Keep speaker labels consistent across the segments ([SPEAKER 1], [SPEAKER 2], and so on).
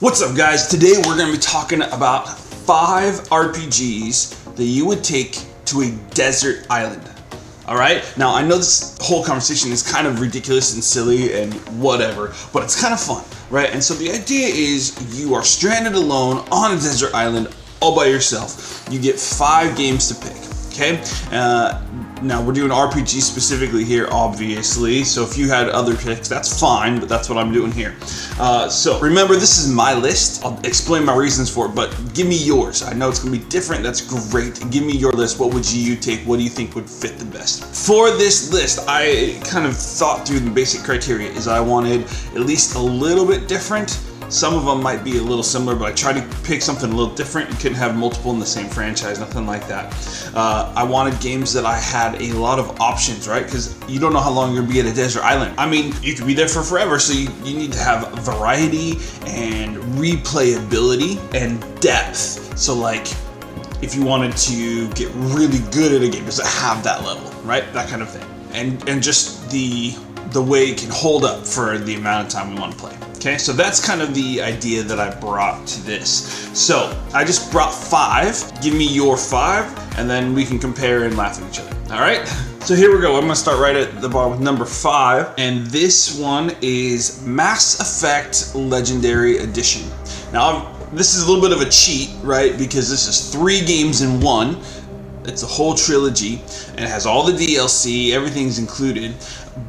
[SPEAKER 1] What's up, guys? Today we're going to be talking about 5 RPGs that you would take to a desert island. Alright? Now, I know this whole conversation is kind of ridiculous and silly and whatever, but it's kind of fun, right? And so the idea is you are stranded alone on a desert island all by yourself. You get 5 games to pick, okay? Now, we're doing RPG specifically here, obviously, so if you had other picks, that's fine, but that's what I'm doing here. So remember, this is my list. I'll explain my reasons for it, but give me yours. I know it's going to be different. That's great. Give me your list. What would you take? What do you think would fit the best? For this list, I kind of thought through the basic criteria. Is I wanted at least a little bit different. Some of them might be a little similar, but I tried to pick something a little different. You couldn't have multiple in the same franchise, nothing like that. I wanted games that I had a lot of options, right? Because you don't know how long you're gonna be at a desert island. I mean, you could be there for forever, so you need to have variety and replayability and depth. So like, if you wanted to get really good at a game, does it have that level, right? That kind of thing. And just the way it can hold up for the amount of time we want to play. Okay, so that's kind of the idea that I brought to this. So I just brought 5. Give me your 5, and then we can compare and laugh at each other. All right. So here we go. I'm gonna start right at the bottom with number 5, and this one is Mass Effect Legendary Edition. Now, this is a little bit of a cheat, right? Because this is 3 games in one. It's a whole trilogy, and it has all the DLC, everything's included.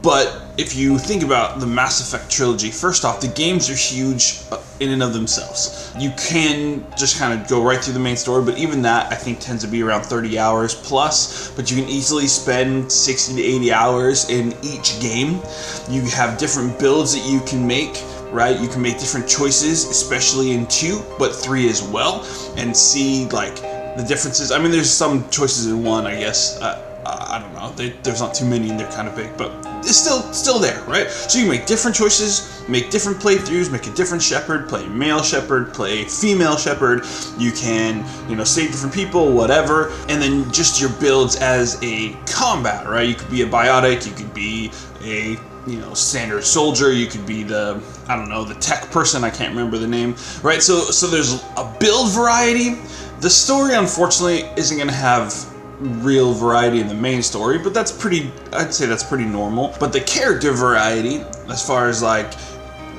[SPEAKER 1] But if you think about the Mass Effect trilogy, first off, the games are huge in and of themselves. You can just kind of go right through the main story, but even that I think tends to be around 30 hours plus, but you can easily spend 60 to 80 hours in each game. You have different builds that you can make, right? You can make different choices, especially in 2, but 3 as well, and see like the differences. I mean, there's some choices in 1, I guess. I don't know. There's not too many, and they're kind of big, but it's still there, right? So you make different choices, make different playthroughs, make a different shepherd, play male shepherd, play female shepherd. You can, save different people, whatever, and then just your builds as a combat, right? You could be a biotic, you could be a standard soldier, you could be the tech person, I can't remember the name, right? So there's a build variety. The story, unfortunately, isn't going to have real variety in the main story, but I'd say that's pretty normal. But the character variety, as far as like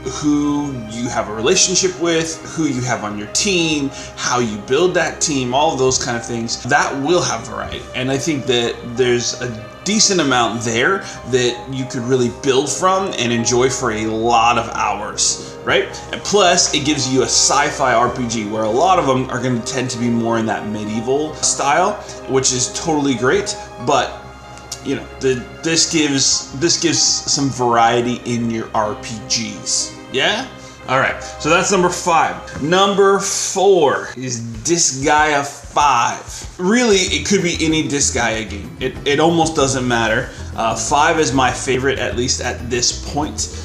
[SPEAKER 1] who you have a relationship with, who you have on your team, how you build that team, all of those kind of things, that will have variety. And I think that there's a decent amount there that you could really build from and enjoy for a lot of hours, right? And plus, it gives you a sci-fi RPG where a lot of them are going to tend to be more in that medieval style, which is totally great. But this gives some variety in your RPGs. Yeah? Alright, so that's number 5. Number 4 is Disgaea 5. Really, it could be any Disgaea game. It almost doesn't matter. 5 is my favorite, at least at this point.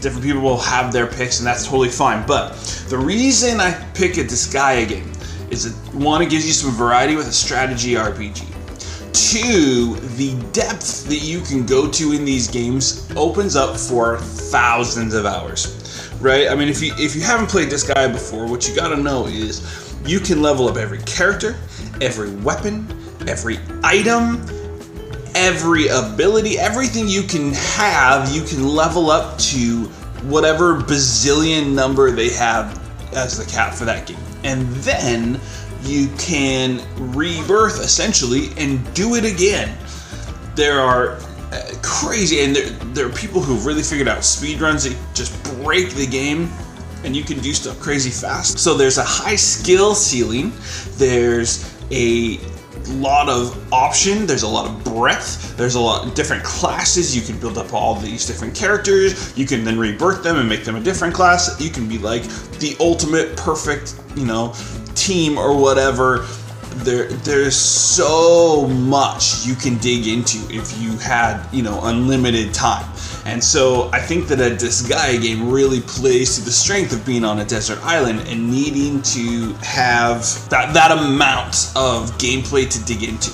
[SPEAKER 1] Different people will have their picks, and that's totally fine. But the reason I pick a Disgaea game is that 1, it gives you some variety with a strategy RPG. 2, the depth that you can go to in these games opens up for thousands of hours, right? I mean, if you haven't played Disgaea before, what you gotta know is you can level up every character, every weapon, every item, every ability, everything you can have, you can level up to whatever bazillion number they have as the cap for that game. And then you can rebirth essentially and do it again. There are crazy, and there are people who've really figured out speedruns that just break the game, and you can do stuff crazy fast. So there's a high skill ceiling. There's a lot of option, there's a lot of breadth, there's a lot of different classes. You can build up all these different characters, you can then rebirth them and make them a different class. You can be like the ultimate perfect, team or whatever. There's so much you can dig into if you had, unlimited time. And so I think that a Disgaea game really plays to the strength of being on a desert island and needing to have that amount of gameplay to dig into.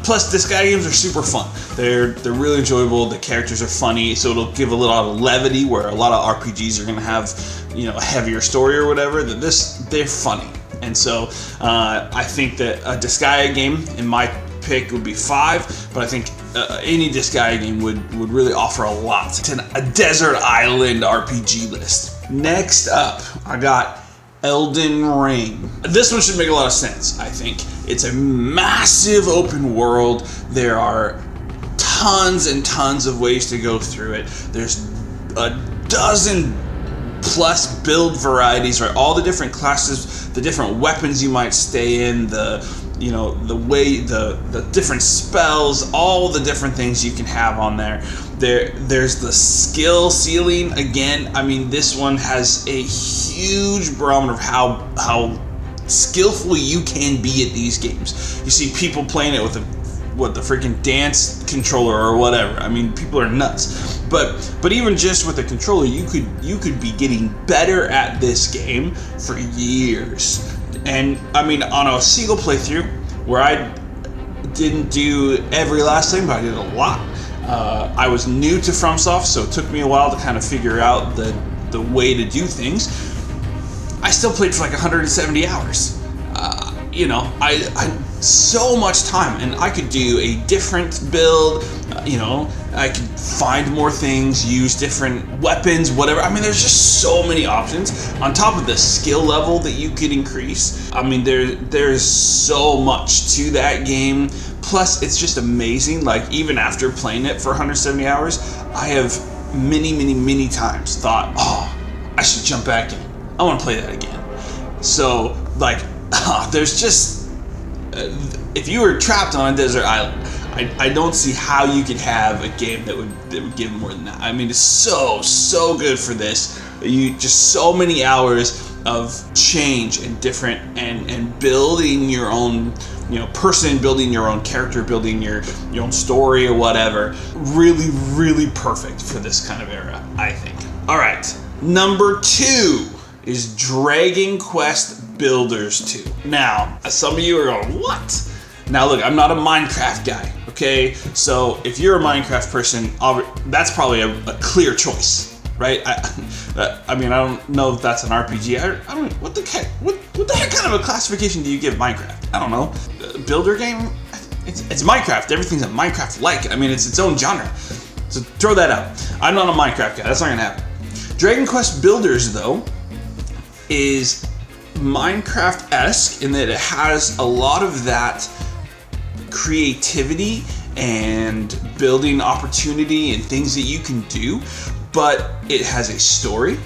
[SPEAKER 1] Plus, Disgaea games are super fun. They're really enjoyable. The characters are funny, so it'll give a little levity where a lot of RPGs are going to have a heavier story or whatever, they're funny. And so I think that a Disgaea game in my pick would be 5, but I think any Disgaea game would really offer a lot. It's a desert island RPG list. Next up, I got Elden Ring. This one should make a lot of sense, I think. It's a massive open world. There are tons and tons of ways to go through it. There's a dozen plus build varieties, right? All the different classes, the different weapons you might stay in, the different spells, all the different things you can have on there. There's the skill ceiling. Again, I mean, this one has a huge barometer of how skillful you can be at these games. You see people playing it with the freaking dance controller or whatever. I mean, people are nuts. But even just with the controller, you could be getting better at this game for years. And I mean, on a single playthrough where I didn't do every last thing, but I did a lot. I was new to FromSoft, so it took me a while to kind of figure out the way to do things. I still played for like 170 hours. I so much time, and I could do a different build. I could find more things, use different weapons, whatever. I mean, there's just so many options. On top of the skill level that you could increase, I mean, there's so much to that game. Plus, it's just amazing. Like, even after playing it for 170 hours, I have many times thought, oh, I should jump back in. I want to play that again. So, like, there's just, if you were trapped on a desert island, I don't see how you could have a game that would give more than that. I mean, it's so good for this. You just so many hours of change and different and building your own person, building your own character, building your own story or whatever. Really perfect for this kind of era, I think. All right, number 2 is Dragon Quest Builders 2. Now, some of you are going, what? Now look, I'm not a Minecraft guy, okay? So if you're a Minecraft person, that's probably a clear choice, right? I mean, I don't know if that's an RPG. I don't. What the heck kind of a classification do you give Minecraft? I don't know. Builder game? It's Minecraft. Everything's a Minecraft-like. I mean, it's its own genre. So throw that out. I'm not a Minecraft guy. That's not gonna happen. Dragon Quest Builders, though, is Minecraft-esque in that it has a lot of that creativity and building opportunity and things that you can do, but it has a story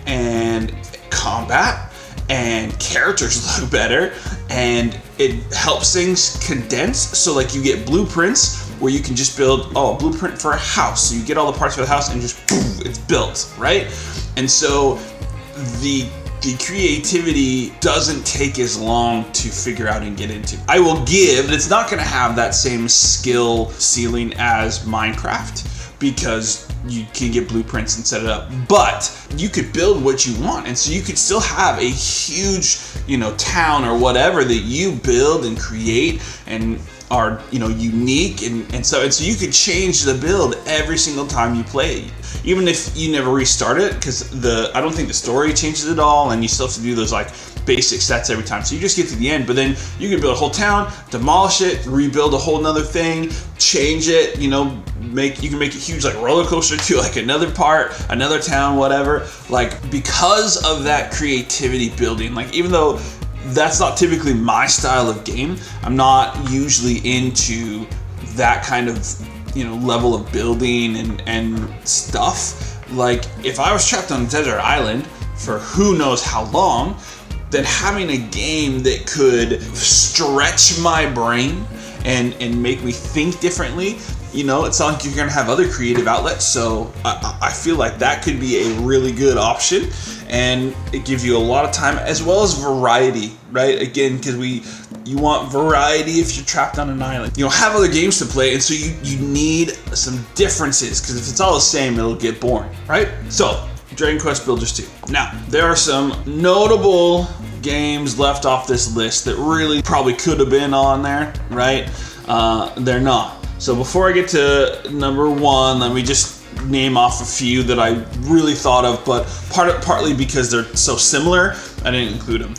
[SPEAKER 1] and combat and characters look better, and it helps things condense. So like you get blueprints where you can just build a blueprint for a house, so you get all the parts for the house and just boom, it's built, right? And so the creativity doesn't take as long to figure out and get into. I will give that it's not going to have that same skill ceiling as Minecraft, because you can get blueprints and set it up, but you could build what you want, and so you could still have a huge, town or whatever that you build and create and are, unique, and so you could change the build every single time you play, even if you never restart it, because I don't think the story changes at all, and you still have to do those like basic sets every time. So you just get to the end, but then you can build a whole town, demolish it, rebuild a whole nother thing, change it, you can make it huge, like roller coaster to like another part, another town, whatever. Like, because of that creativity building, like, even though that's not typically my style of game, I'm not usually into that kind of level of building and stuff. Like, if I was trapped on a desert island for who knows how long, then having a game that could stretch my brain and make me think differently, it's not like you're gonna have other creative outlets. So I feel like that could be a really good option, and it gives you a lot of time as well as variety, right? Again, because you want variety if you're trapped on an island. Have other games to play, and so you need some differences, because if it's all the same, it'll get boring, right? So, Dragon Quest Builders 2. Now, there are some notable games left off this list that really probably could have been on there, right? They're not. So before I get to number 1, let me just name off a few that I really thought of, but partly because they're so similar, I didn't include them.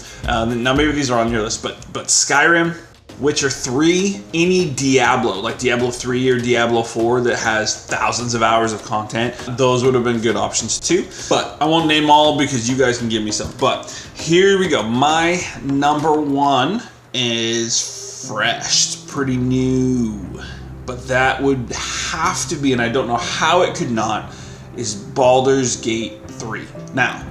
[SPEAKER 1] Now maybe these are on your list, but Skyrim, Witcher 3, any Diablo, like Diablo 3 or Diablo 4 that has thousands of hours of content, those would have been good options too. But I won't name all because you guys can give me some. But here we go. My number one is fresh, it's pretty new. But that would have to be, and I don't know how it could not, is Baldur's Gate 3. Now,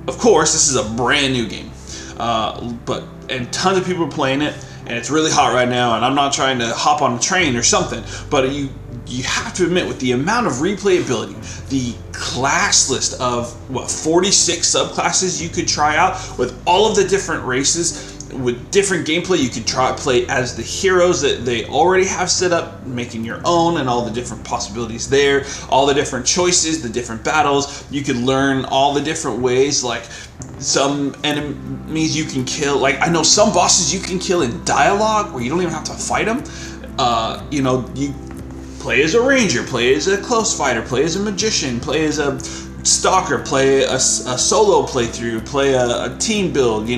[SPEAKER 1] of course, this is a brand new game, and tons of people are playing it, and it's really hot right now, and I'm not trying to hop on a train or something, but you have to admit, with the amount of replayability, the class list of, 46 subclasses you could try out, with all of the different races, with different gameplay, you could play as the heroes that they already have set up, making your own, and all the different possibilities there, all the different choices, the different battles. You could learn all the different ways, like some enemies you can kill. Like, I know some bosses you can kill in dialogue where you don't even have to fight them. You play as a ranger, play as a close fighter, play as a magician, play as a stalker, play a solo playthrough, play a team build,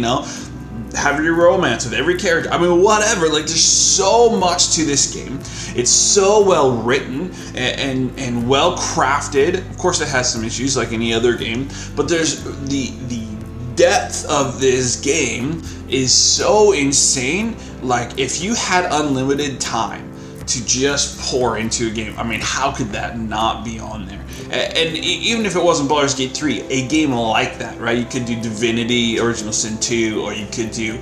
[SPEAKER 1] have your romance with every character. I mean, whatever. Like, there's so much to this game. It's so well written and well crafted. Of course, it has some issues like any other game, but there's the depth of this game is so insane. Like, if you had unlimited time to just pour into a game, I mean, how could that not be on there? And even if it wasn't Baldur's Gate 3, a game like that, right? You could do Divinity Original Sin 2, or you could do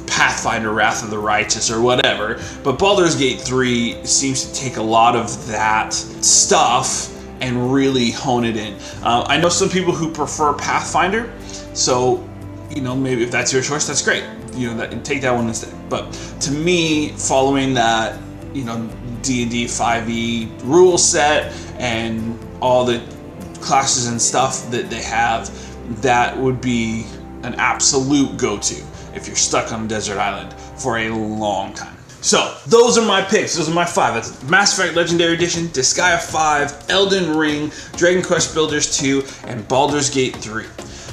[SPEAKER 1] Pathfinder Wrath of the Righteous, or whatever. But Baldur's Gate 3 seems to take a lot of that stuff and really hone it in. I know some people who prefer Pathfinder, so maybe if that's your choice, that's great. Take that one instead. But to me, following that, D&D 5e rule set and all the classes and stuff that they have, that would be an absolute go-to if you're stuck on a desert island for a long time. So, those are my picks. Those are my 5. That's Mass Effect Legendary Edition, Disgaea 5, Elden Ring, Dragon Quest Builders 2, and Baldur's Gate 3.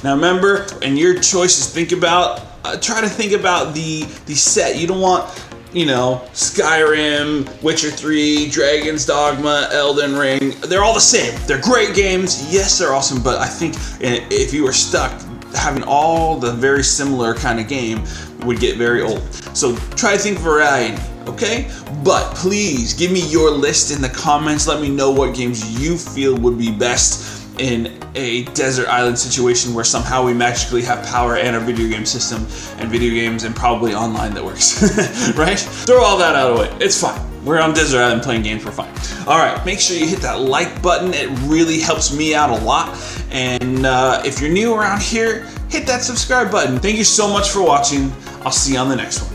[SPEAKER 1] Now remember, in your choices, try to think about the set. You don't want, Skyrim, Witcher 3, Dragon's Dogma, Elden Ring. They're all the same. They're great games. Yes, they're awesome, but I think if you were stuck, having all the very similar kind of game would get very old. So try to think variety, okay? But please give me your list in the comments. Let me know what games you feel would be best in a desert island situation where somehow we magically have power and a video game system and video games and probably online that works, right? Throw all that out of the way. It's fine. We're on desert island playing games, we're fine. All right, make sure you hit that like button. It really helps me out a lot. And if you're new around here, hit that subscribe button. Thank you so much for watching. I'll see you on the next one.